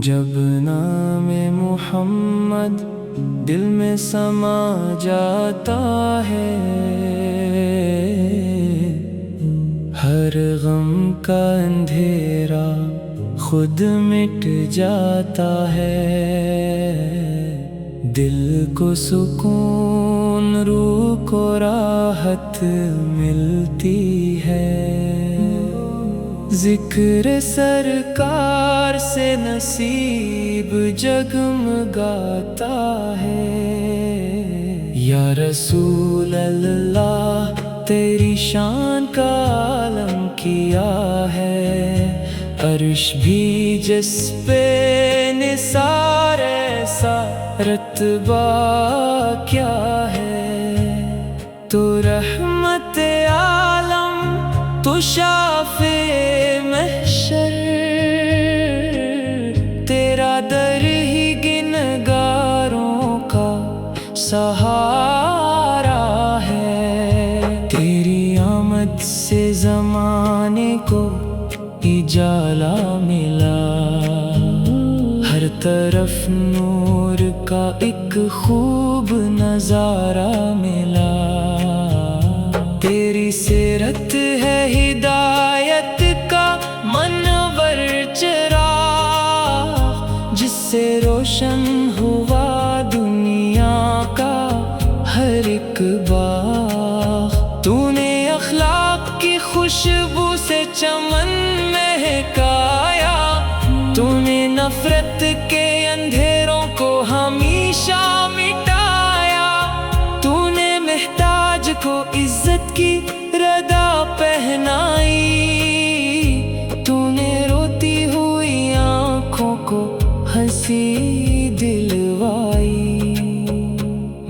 جب نام محمد دل میں سما جاتا ہے، ہر غم کا اندھیرا خود مٹ جاتا ہے، دل کو سکون، روح کو راحت ملتی ہے، ذکر سرکار سے نصیب جگمگاتا ہے۔ یا رسول اللہ تیری شان کا عالم کیا ہے، عرش بھی جس پہ نثار ایسا رتبہ کیا ہے، تو رحمت عالم تو شافع محشر، تیرا در ہی گنہگاروں کا سہارا ہے، تیری آمد سے زمانے کو اجالا ملا، ہر طرف نور کا ایک خوب نظارہ ملا، تیری سیرت ہے ہدایت کا منور چراغ، جس سے روشن ہوا دنیا کا ہر ایک باغ، تو نے اخلاق کی خوشبو سے چمن مہکایا، تو نے نفرت کے اندھیروں کو ہمیشہ مٹایا، تو نے محتاج کو عزت کی ردا پہنائی، تو نے روتی ہوئی آنکھوں کو ہنسی دلوائی،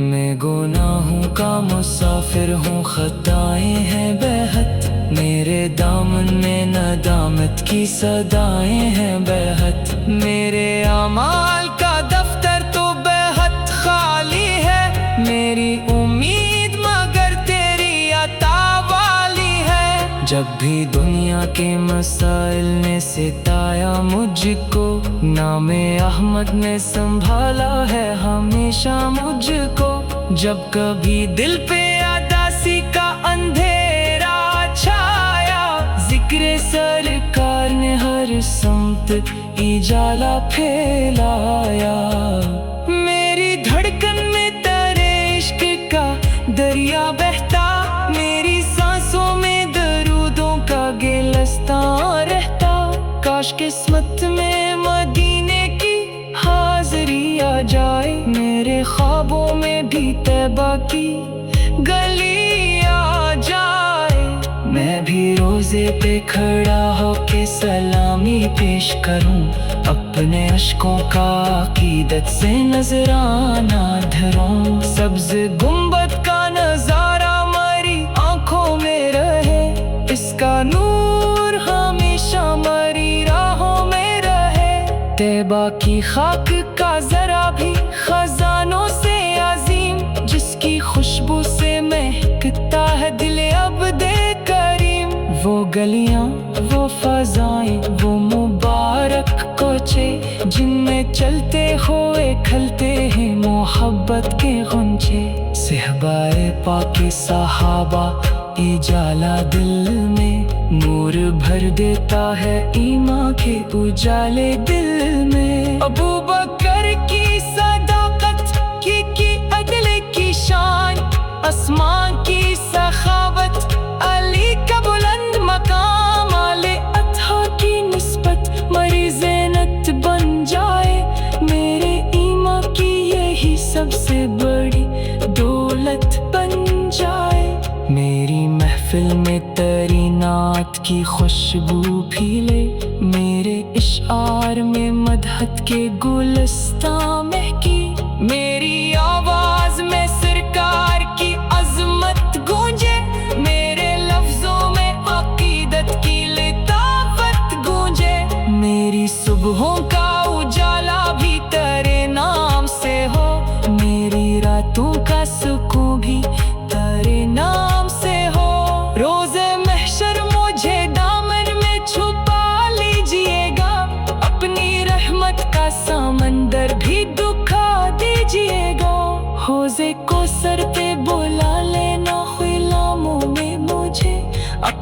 میں گناہوں کا مسافر ہوں، خطائیں ہیں بے حد، میرے دامن میں ندامت کی صدائیں ہیں بے حد، میرے اعمال کا دفتر تو بے حد خالی ہے، میری امید مگر تیری عطا والی ہے، جب بھی دنیا کے مسائل نے ستایا مجھ کو، نام احمد نے سنبھالا ہے ہمیشہ مجھ کو، جب کبھی دل پہ اداسی کا اندھیرا چھایا، ذکر سرکار نے ہر سمت اجالا پھیلایا، میری دھڑکن میں تیرے عشق کا دریا بہتا، میری سانسوں میں درودوں کا گلستان رہتا، کاش قسمت میں مدینے کی حاضری آ جائے، میرے خوابوں میں بھی طیبہ کی گلی آ جائے، میں بھی روزے پہ کھڑا ہو کے سلامی پیش کروں، اپنے اشکوں کا عقیدت سے نذرانہ دھروں، سبز گنبد کا نظارہ ہماری آنکھوں میں رہے، اس کا نور ہمیشہ ہماری راہوں میں رہے، طیبہ کی خاک کا ذرا بھی خزانوں سے عظیم، جس کی خوشبو سے مہکتا ہے دل عبد کریم، وہ گلیاں، وہ فضائیں، وہ مبارک کوچے، جن میں چلتے ہوئے کھلتے ہیں محبت کے غنچے، صحبائے پاک صحابہ اجالا دل میں، نور بھر دیتا ہے ایمان کے اجالے دل میں، ابو بکر کی صداقت کی عدل کی شان، آسمان کی سخاوت، علی کا بلند مقام، آل اطہا کی نسبت مری زینت بن جائے، میرے ایمان کی یہی سب سے بڑی دولت بن جائے، میری محفل میں تیری نعت کی خوشبو پھیلے، میرے اشعار میں مدحت کے گلستان مہکی، میری آواز میں سرکار کی عظمت گونجے، میرے لفظوں میں عقیدت کی لطافت گونجے، میری صبحوں کا اجالا بھی تیرے نام سے ہو، میری راتوں کا سکون بھی تیرے نام سے ہو، روز محشر مجھے دامن میں چھپا لیجیے گا،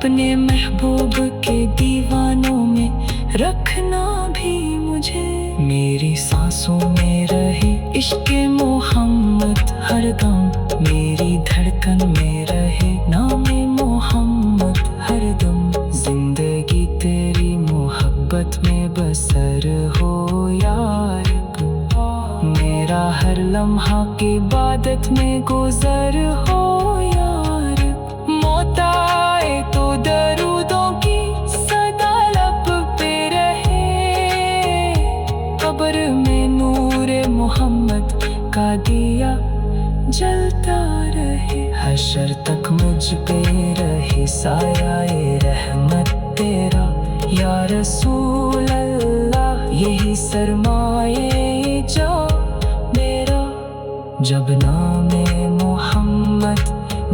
اپنے محبوب کے دیوانوں میں رکھنا بھی مجھے، میری سانسوں میں رہے عشق محمد ہر دم، میری دھڑکن میں رہے نام محمد ہر دم، زندگی تیری محبت میں بسر ہو یا رب، میرا ہر لمحہ کی عبادت میں گزر ہو یا رب، موت آئے تو درودوں کی صدا لب پہ رہے، قبر میں نور محمد کا دیا جلتا رہے، حشر تک مجھ پہ رہے سایہ رحمت تیرا یا رسول اللہ، یہی سرمایہ جو میرا، جب نام محمد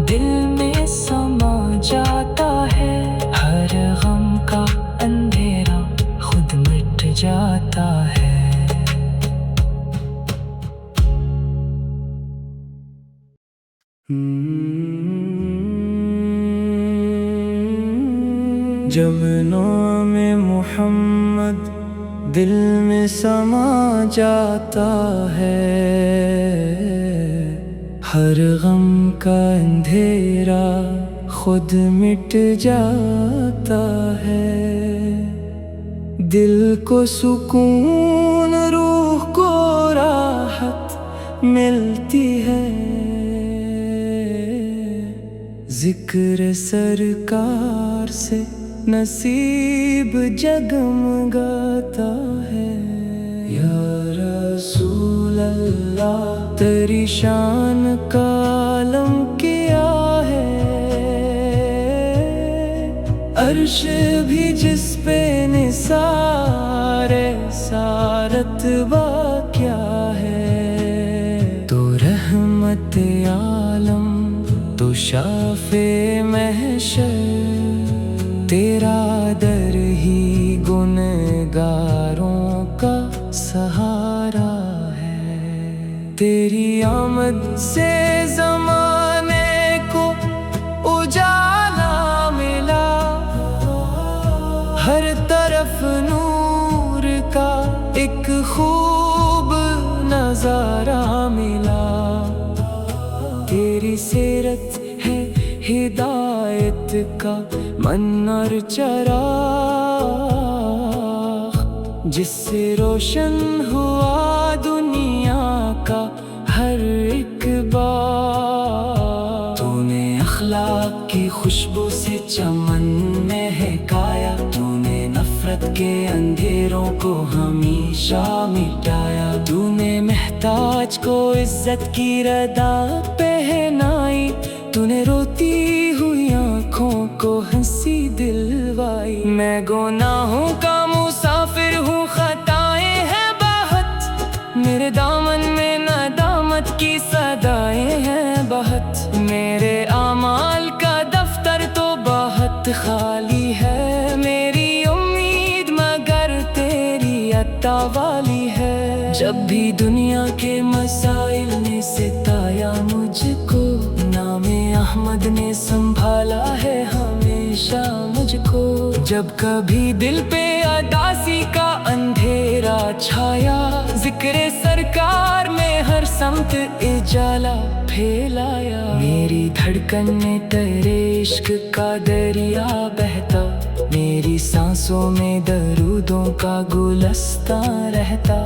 دل میں سما جاتا ہے، ہر غم کا اندھیرا خود مٹ جاتا ہے۔ جب نام محمد دل میں سما جاتا ہے، ہر غم کا اندھیرا خود مٹ جاتا ہے، دل کو سکون روح کو راحت ملتی ہے، ذکر سرکار سے نصیب جگمگاتا ہے، یا رسول اللہ تیری شان کا عالم کیا ہے، عرش بھی جس پہ نثار سارت با کیا ہے، تو رحمت عالم تو شافع محشر، تیرا در ہی گنہگاروں کا سہارا ہے، تیری آمد سے زمانے کو اجالا ملا، ہر طرف نور کا ایک خوب نظارہ ملا، تیری سیرت ہے ہدایت کا منر چراغ، جس سے روشن ہوا دنیا کا ہر ایک باغ، تو نے اخلاق کی خوشبو سے چمن مہکایا، تو نے نفرت کے اندھیروں کو ہمیشہ مٹایا، تو نے محتاج کو عزت کی ردا پہنائی، تو نے روتی ہوئی آنکھوں کو ہنسی دلوائی، میں گناہوں کا مسافر ہوں خطائیں ہیں بہت، میرے دامن میں ندامت کی صدائیں ہیں بہت، میرے اعمال کا دفتر تو بہت خالی ہے، میری امید مگر تیری عطا والی ہے، جب بھی دنیا کے مسائل نے ستایا مجھ کو، نام احمد نے سنبھالا ہے ہمیشہ مجھ کو، جب کبھی دل پہ اداسی کا اندھیرا چھایا، ذکر سرکار میں ہر سمت اجالا پھیلایا، میری دھڑکن میں تیرے عشق کا دریا بہتا، میری سانسوں میں درودوں کا گلستان رہتا،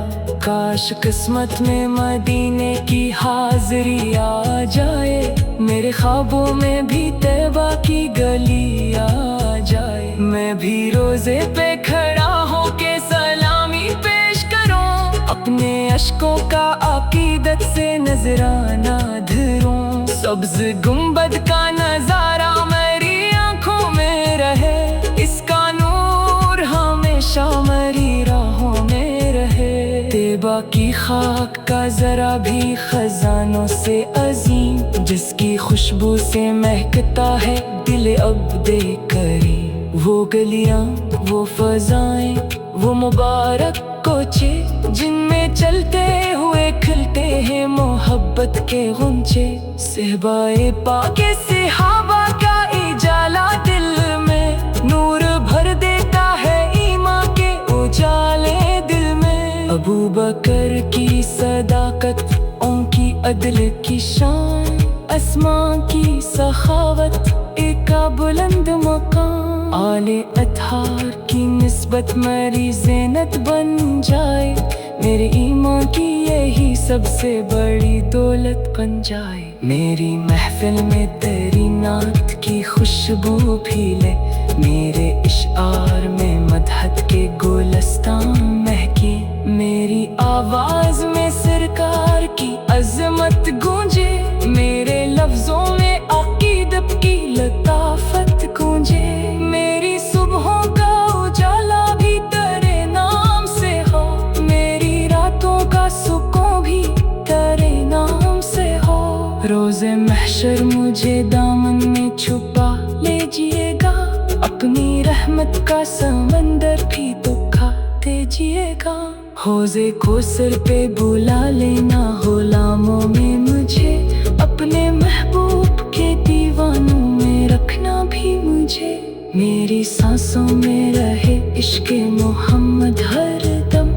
کاش قسمت میں مدینے کی حاضری آ جائے، میرے خوابوں میں بھی طیبہ کی گلی آ جائے، میں بھی روزے پہ کھڑا ہو کے سلامی پیش کروں، اپنے اشکوں کا عقیدت سے نذرانہ دھروں، سبز گنبد کا نظارہ میری آنکھوں میں رہے، اس کا نور ہمیشہ میری راہوں میں رہے، طیبہ کی خاک کا ذرا بھی خزانوں سے عظیم، جس کی خوشبو سے مہکتا ہے دل عبد کریم، وہ گلیاں وہ فضائیں وہ مبارک کوچے، جن میں چلتے ہوئے کھلتے ہیں محبت کے غنچے، صحبائے پاک صحابہ کا اجالا دل میں نور بھر دیتا ہے ایمان کے اجالے دل میں۔ ابو بکر کی صداقت، ان کی عدل کی شان، اسماء کی سخاوت ایک بلند مقام۔ آل اطہار کی نسبت میری زینت بن جائے، میرے ایمان کی یہی سب سے بڑی دولت بن جائے۔ میری محفل میں تیری نعت کی خوشبو پھیلے، میرے اشعار میں مدحت کے گلستان مہکے، میری آواز میں سرکار کی عظمت گونجے، میرے لفظوں میں عقیدت کی لطافت گونجے، میری صبحوں کا اجالا بھی تیرے نام سے ہو، میری راتوں کا سکون بھی تیرے نام سے ہو۔ روز محشر مجھے دامن میں چھپا لیجیے گا، اپنی رحمت کا سمندر بھی دکھا دیجیے گا۔ حوض کوثر پہ بلا لینا غلاموں میں مجھے، اپنے محبوب کے دیوانوں میں رکھنا بھی مجھے، میری سانسوں میں رہے عشق محمد ہر دم،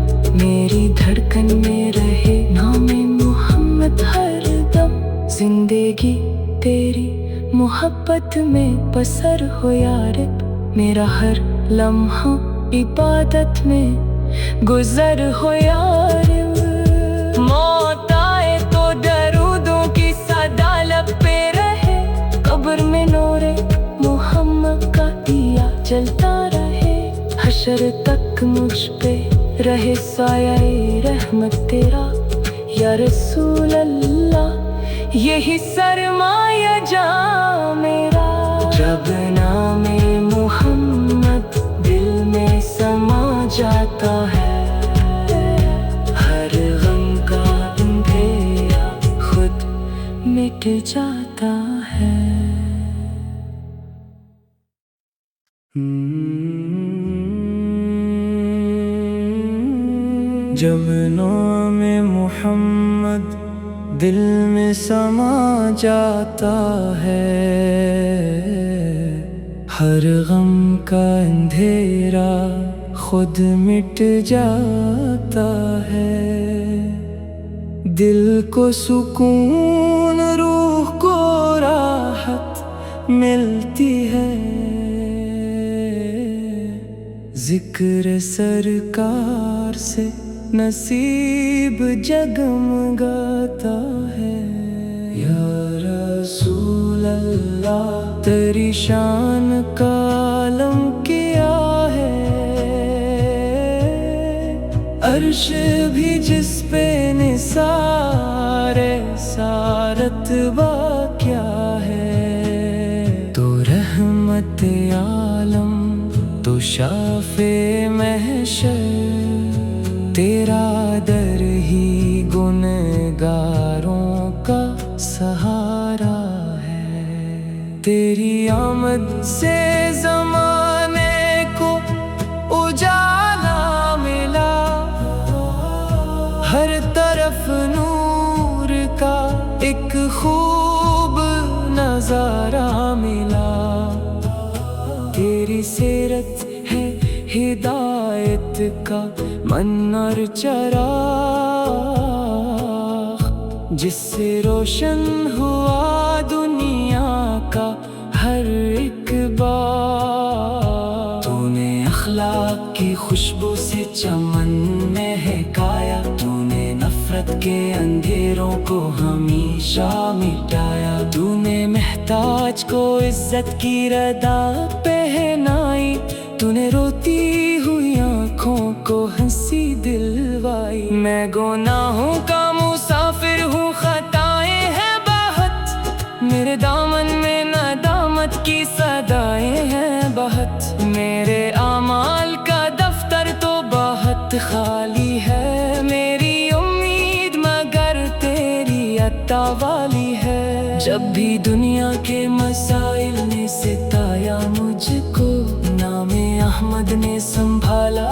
میری دھڑکن میں رہے نام محمد ہر دم۔ زندگی تیری محبت میں بسر ہو یا رب، میرا ہر لمحہ عبادت میں گزر ہو یا رب۔ موت آئے تو درودوں کی صدا لب پہ رہے، قبر میں نور محمد کا دیا جلتا رہے، حشر تک مجھ پہ رہے سایہ رحمت تیرا یا رسول اللہ، یہی سرمایہ جاں میرا۔ جب نام محمد دل میں سما جاتا ہے، ہر غم کا اندھیرا خود مٹ جاتا ہے۔ جب نام محمد دل میں سما جاتا ہے، ہر غم کا اندھیرا خود مٹ جاتا ہے، دل کو سکون روح کو راحت ملتی ہے، ذکر سرکار سے نصیب جگمگاتا ہے۔ یا رسول اللہ تیری شان کا عالم کیا ہے، عرش بھی جس پہ نثار سارت با کیا ہے، تو رحمت عالم تو شافع محشر، تیرا در ہی گنہگاروں کا سہارا ہے، تیری آمد سے زمانے کو اجالا ملا، ہر طرف نور کا ایک خوب نظارہ ملا، تیری سیرت ہے ہدایت کا منر چراغ، جس سے روشن ہوا دنیا کا ہر ایک باغ۔ تو نے اخلاق کی خوشبو سے چمن مہکایا، تو نے نفرت کے اندھیروں کو ہمیشہ مٹایا، تو نے محتاج کو عزت کی ردا پہنائی، تو نے روتی ہوئی آنکھوں کو ہنسی دلوائی۔ میں گناہوں کا مسافر ہوں، خطائیں ہیں بہت، میرے دامن میں ندامت کی صدائیں ہیں بہت، میرے اعمال کا دفتر تو بہت خالی ہے، میری امید مگر تیری عطا والی ہے۔ جب بھی دنیا کے مسائل نے ستایا مجھ کو، نام احمد نے سنبھالا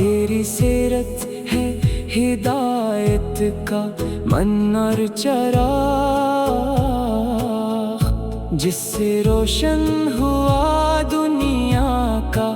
تیری سیرت ہے ہدایت کا من اور چراغ، جس سے روشن ہوا دنیا کا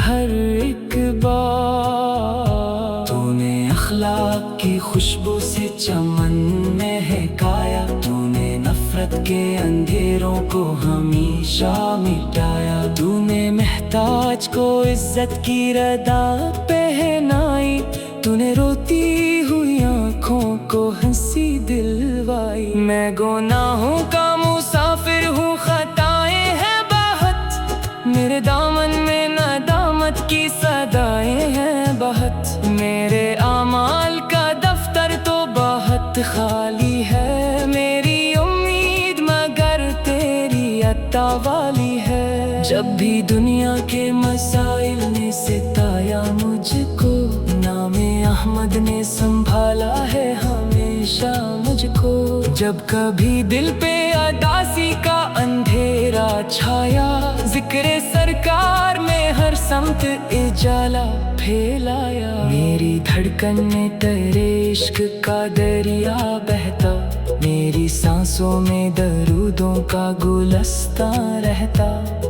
ہر ایک باغ۔ تو نے اخلاق کی خوشبو سے چمن مہکایا، تو نے نفرت کے اندھیروں کو ہمیشہ مٹایا، تو نے محتاج کو عزت کی ردا پہنائی، تو نے روتی ہوئی آنکھوں کو ہنسی دلوائی۔ میں گناہوں کا مسافر ہوں، خطائیں ہیں بہت، میرے دامن میں ندامت کی صدائیں ہیں بہت، میرے اعمال کا دفتر تو بہت خالی ہے، میری امید مگر تیری عطا والی ہے۔ جب بھی دنیا کے مسائل نے ستایا مجھ کو، نام احمد نے سنبھالا ہے ہمیشہ مجھ کو۔ جب کبھی دل پہ اداسی کا اندھیرا چھایا، ذکر سرکار میں ہر سمت اجالا پھیلایا۔ میری دھڑکن میں تیرے عشق کا دریا بہتا، میری سانسوں میں درودوں کا گلستاں رہتا۔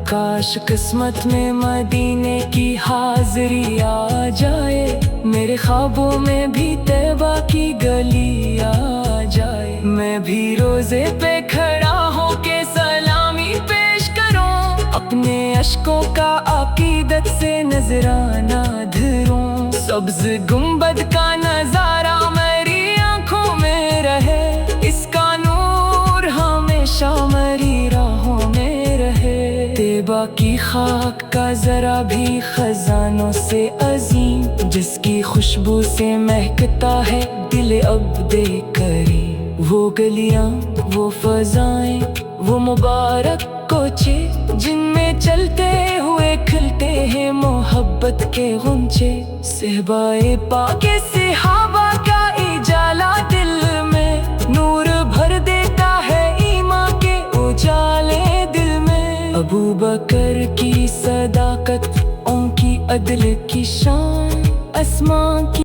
کاش قسمت میں مدینے کی حاضری آ جائے، میرے خوابوں میں بھی طیبہ کی گلی آ جائے، میں بھی روزے پہ کھڑا ہو کے سلامی پیش کروں، اپنے اشکوں کا عقیدت سے نذرانہ دھروں۔ سبز گنبد کا نظارہ میری آنکھوں میں رہے، اس کا نور ہمیشہ میری راہوں میں رہے۔ طیبہ کی خاک کا ذرا بھی خزانوں سے عظیم، جس کی خوشبو سے مہکتا ہے دل عبد کریم۔ وہ گلیاں، وہ فضائیں، وہ مبارک کوچے، جن میں چلتے ہوئے کھلتے ہیں محبت کے غنچے۔ صحبائے پاک صحابہ کا اجالا دل میں نور بھر دیتا ہے، ایمان کے اجالے دل میں۔ ابو بکر کی صداقت، ان کی عدل کی شان، اسماء کی